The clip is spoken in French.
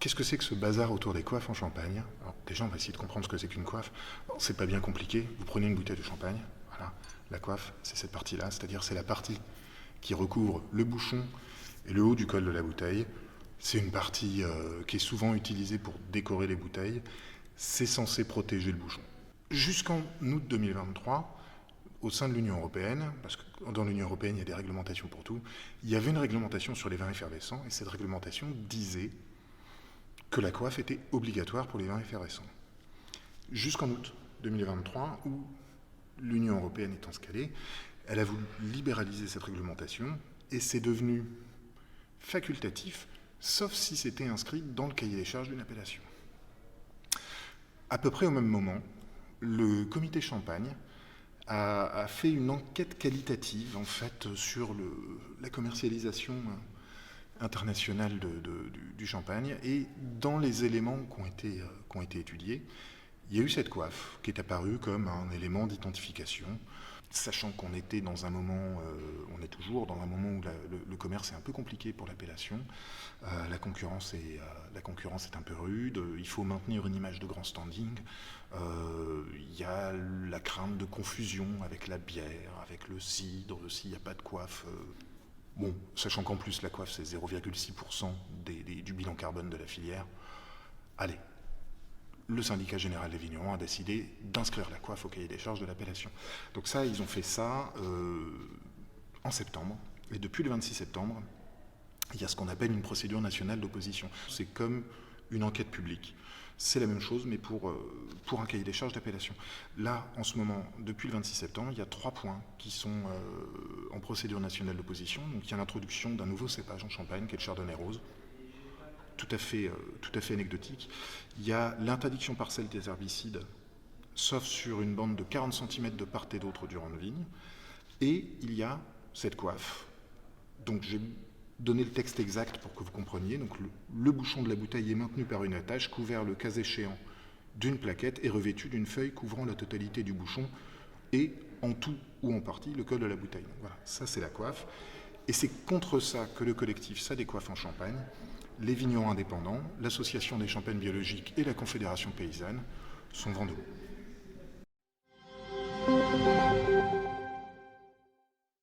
Qu'est-ce que c'est que ce bazar autour des coiffes en Champagne? Alors, déjà, on va essayer de comprendre ce que c'est qu'une coiffe. Bon, c'est pas bien compliqué. Vous prenez une bouteille de champagne, voilà. La coiffe, c'est cette partie-là, c'est-à-dire c'est la partie qui recouvre le bouchon et le haut du col de la bouteille. C'est une partie qui est souvent utilisée pour décorer les bouteilles. C'est censé protéger le bouchon. Jusqu'en août 2023, au sein de l'Union européenne, parce que dans l'Union européenne il y a des réglementations pour tout, il y avait une réglementation sur les vins effervescents et cette réglementation disait que la coiffe était obligatoire pour les vins effervescents. Jusqu'en août 2023, où l'Union européenne étant ce qu'elle est, elle a voulu libéraliser cette réglementation et c'est devenu facultatif, sauf si c'était inscrit dans le cahier des charges d'une appellation. À peu près au même moment, le comité Champagne a fait une enquête qualitative en fait sur la commercialisation internationale du champagne et dans les éléments qui ont été étudiés, il y a eu cette coiffe qui est apparue comme un élément d'identification, sachant qu'on était dans un moment, on est toujours dans un moment où le commerce est un peu compliqué pour l'appellation, la concurrence est un peu rude, il faut maintenir une image de grand standing, il y a la crainte de confusion avec la bière, avec le cidre, s'il n'y a pas de coiffe. Bon, sachant qu'en plus la coiffe c'est 0,6% du bilan carbone de la filière, allez, le syndicat général des vignerons a décidé d'inscrire la coiffe au cahier des charges de l'appellation. Donc ça, ils ont fait ça en septembre. Et depuis le 26 septembre, il y a ce qu'on appelle une procédure nationale d'opposition. C'est comme une enquête publique. C'est la même chose, mais pour un cahier des charges d'appellation. Là, en ce moment, depuis le 26 septembre, il y a 3 points qui sont en procédure nationale d'opposition. Donc il y a l'introduction d'un nouveau cépage en Champagne, qui est le Chardonnay rose, tout à fait anecdotique. Il y a l'interdiction partielle des herbicides, sauf sur une bande de 40 cm de part et d'autre durant le vigne. Et il y a cette coiffe. Donc j'ai donné le texte exact pour que vous compreniez. Donc le bouchon de la bouteille est maintenu par une attache, couvert le cas échéant d'une plaquette et revêtu d'une feuille couvrant la totalité du bouchon et en tout ou en partie le col de la bouteille. Donc voilà, ça c'est la coiffe. Et c'est contre ça que le collectif Ça décoiffe en Champagne, les vignerons indépendants, l'Association des champagnes biologiques et la Confédération paysanne sont vent debout.